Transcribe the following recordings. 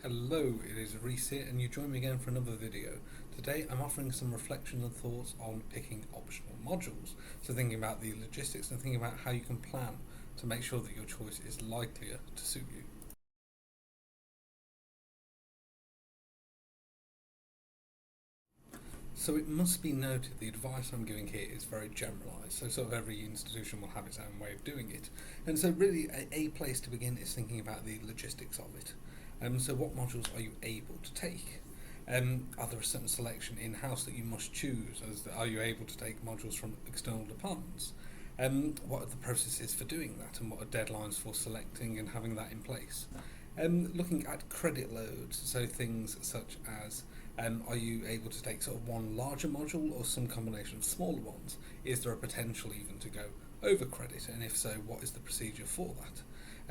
Hello, it is Reese here, and you join me again for another video. Today I'm offering some reflection and thoughts on picking optional modules. So thinking about the logistics and thinking about how you can plan to make sure that your choice is likelier to suit you. So it must be noted the advice I'm giving here is very generalised, so sort of every institution will have its own way of doing it. And so really a place to begin is thinking about the logistics of it. So what modules are you able to take? Are there a certain selection in-house that you must choose? Are you able to take modules from external departments? What are the processes for doing that, and what are deadlines for selecting and having that in place? Looking at credit loads, so things such as are you able to take sort of one larger module or some combination of smaller ones? Is there a potential even to go over credit, and if so, what is the procedure for that?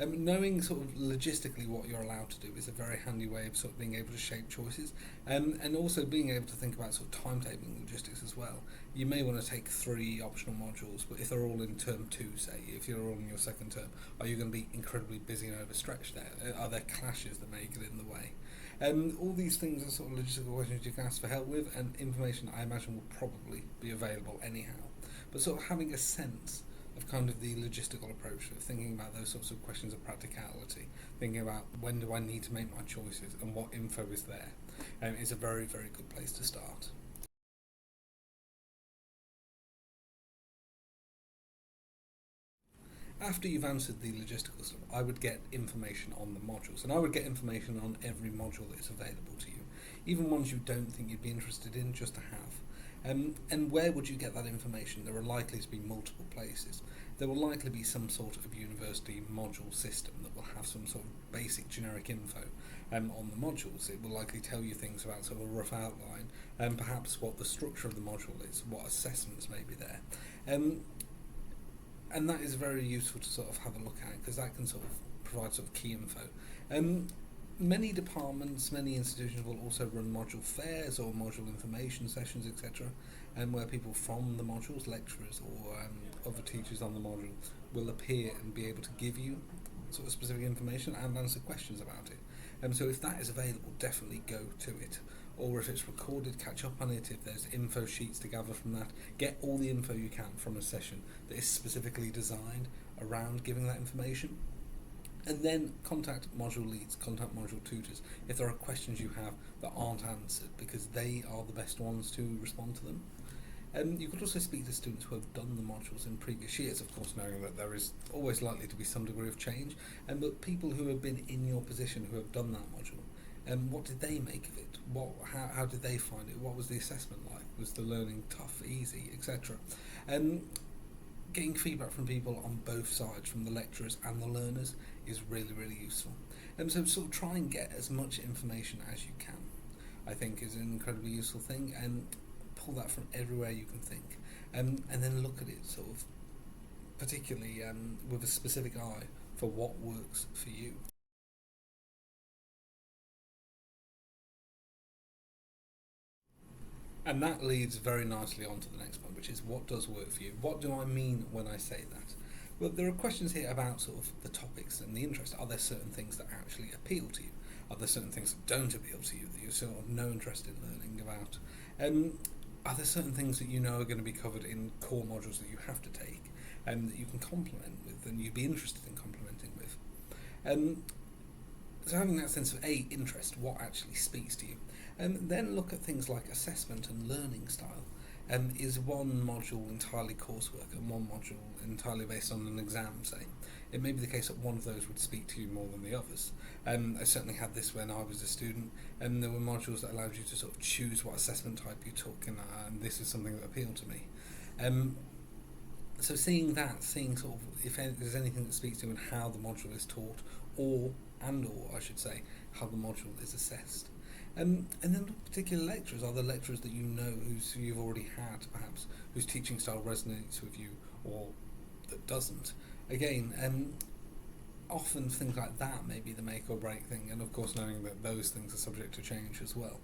Knowing sort of logistically what you're allowed to do is a very handy way of sort of being able to shape choices, and also being able to think about sort of timetabling logistics as well. You may want to take 3 optional modules, but if they're all in term 2, say, if you're all in your second term, are you going to be incredibly busy and overstretched there? Are there clashes that may get in the way? All these things are sort of logistical questions you can ask for help with, and information I imagine will probably be available anyhow. But sort of having a sense of kind of the logistical approach of thinking about those sorts of questions of practicality, thinking about when do I need to make my choices and what info is there, is a very, very good place to start. After you've answered the logistical stuff, I would get information on the modules, and I would get information on every module that is available to you, even ones you don't think you'd be interested in, just to have. And where would you get that information? There are likely to be multiple places. There will likely be some sort of university module system that will have some sort of basic generic info on the modules. It will likely tell you things about sort of a rough outline, and perhaps what the structure of the module is, what assessments may be there. And that is very useful to sort of have a look at, because that can sort of provide sort of key info. Many departments, many institutions will also run module fairs or module information sessions, etc., and where people from the modules, lecturers or other teachers on the module, will appear and be able to give you sort of specific information and answer questions about it. So if that is available, definitely go to it. Or if it's recorded, catch up on it. If there's info sheets to gather from that, get all the info you can from a session that is specifically designed around giving that information. And then contact module leads, contact module tutors if there are questions you have that aren't answered, because they are the best ones to respond to them. You could also speak to students who have done the modules in previous years, of course knowing that there is always likely to be some degree of change, but people who have been in your position who have done that module, what did they make of it? How did they find it? What was the assessment like? Was the learning tough, easy, etc.? Getting feedback from people on both sides, from the lecturers and the learners, is really, really useful. So sort of try and get as much information as you can, I think, is an incredibly useful thing, and pull that from everywhere you can think, and then look at it sort of particularly with a specific eye for what works for you. And that leads very nicely on to the next point, which is what does work for you? What do I mean when I say that? Well, there are questions here about sort of the topics and the interest. Are there certain things that actually appeal to you? Are there certain things that don't appeal to you, that you sort of no interest in learning about? Are there certain things that you know are going to be covered in core modules that you have to take, and that you can complement with, and you'd be interested in complementing with? So having that sense of interest, what actually speaks to you, and then look at things like assessment and learning style. Is one module entirely coursework and one module entirely based on an exam, say? It may be the case that one of those would speak to you more than the others. I certainly had this when I was a student, and there were modules that allowed you to sort of choose what assessment type you took, and this is something that appealed to me. So seeing sort of if there's anything that speaks to you and how the module is taught, or I should say, how the module is assessed. And then particular lecturers, are there lecturers that you know who you've already had, perhaps, whose teaching style resonates with you or that doesn't? Again, often things like that may be the make or break thing, and of course knowing that those things are subject to change as well.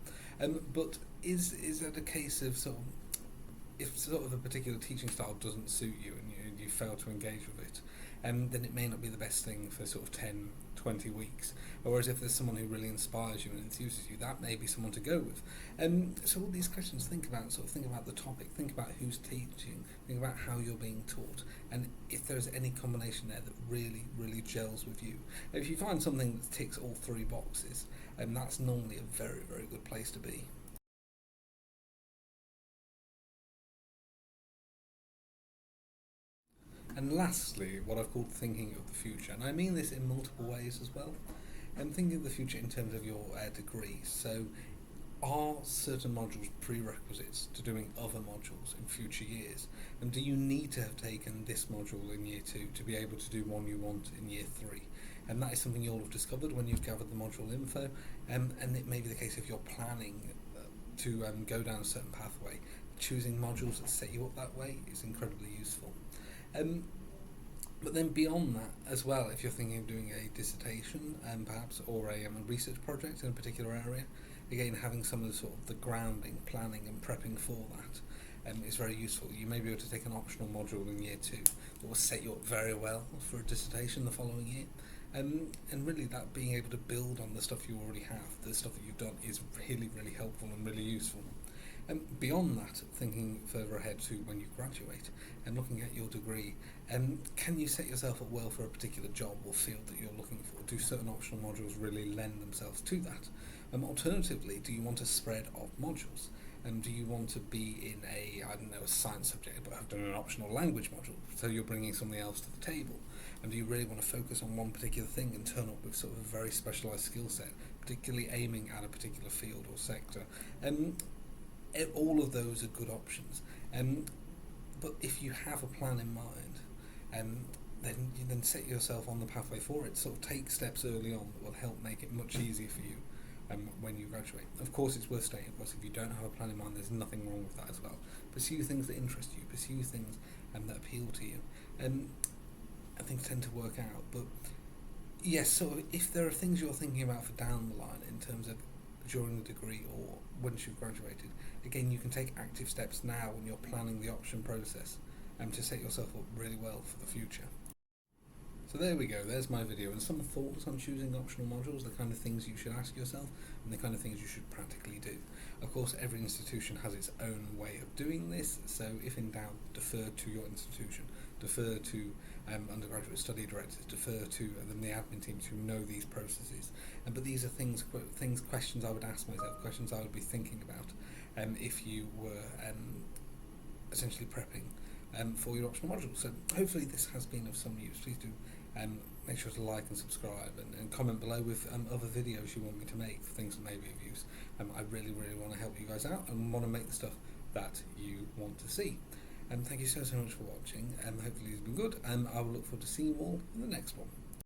But is it a case of sort of, if sort of a particular teaching style doesn't suit you and you fail to engage with it, then it may not be the best thing for sort of 10, 20 weeks. Whereas if there's someone who really inspires you and enthuses you, that may be someone to go with. So all these questions, think about the topic, think about who's teaching, think about how you're being taught, and if there's any combination there that really, really gels with you. If you find something that ticks all three boxes, that's normally a very, very good place to be. And lastly, what I've called thinking of the future, and I mean this in multiple ways as well. And thinking of the future in terms of your degree. So, are certain modules prerequisites to doing other modules in future years? And do you need to have taken this module in year 2 to be able to do one you want in year 3? And that is something you'll have discovered when you've gathered the module info. And it may be the case if you're planning to go down a certain pathway. Choosing modules that set you up that way is incredibly useful. But then beyond that as well, if you're thinking of doing a dissertation perhaps, or a research project in a particular area, again having some of the grounding, planning and prepping for that is very useful. You may be able to take an optional module in year 2 that will set you up very well for a dissertation the following year. And really that being able to build on the stuff you already have, the stuff that you've done, is really, really helpful and really useful. And beyond that, thinking further ahead to when you graduate and looking at your degree, can you set yourself up well for a particular job or field that you're looking for? Do certain optional modules really lend themselves to that? Alternatively, do you want a spread of modules? Do you want to be in a science subject but have done an optional language module, so you're bringing something else to the table? And do you really want to focus on one particular thing and turn up with sort of a very specialised skill set, particularly aiming at a particular field or sector? All of those are good options. But if you have a plan in mind, then set yourself on the pathway for it. Sort of take steps early on that will help make it much easier for you when you graduate. Of course, it's worth stating, of course, if you don't have a plan in mind, there's nothing wrong with that as well. Pursue things that interest you, pursue things that appeal to you, and things tend to work out. But yes, so if there are things you're thinking about for down the line in terms of during the degree or once you've graduated, again, you can take active steps now when you're planning the option process to set yourself up really well for the future. So there we go, there's my video and some thoughts on choosing optional modules, the kind of things you should ask yourself and the kind of things you should practically do. Of course, every institution has its own way of doing this, so if in doubt, defer to your institution, defer to undergraduate study directors, defer to the admin teams who know these processes. But these are questions I would ask myself, questions I would be thinking about if you were essentially prepping for your optional module. So hopefully this has been of some use. Please do make sure to like and subscribe and comment below with other videos you want me to make for things that may be of use. I really, really want to help you guys out and want to make the stuff that you want to see. Thank you so much for watching. Hopefully it's been good, and I will look forward to seeing you all in the next one.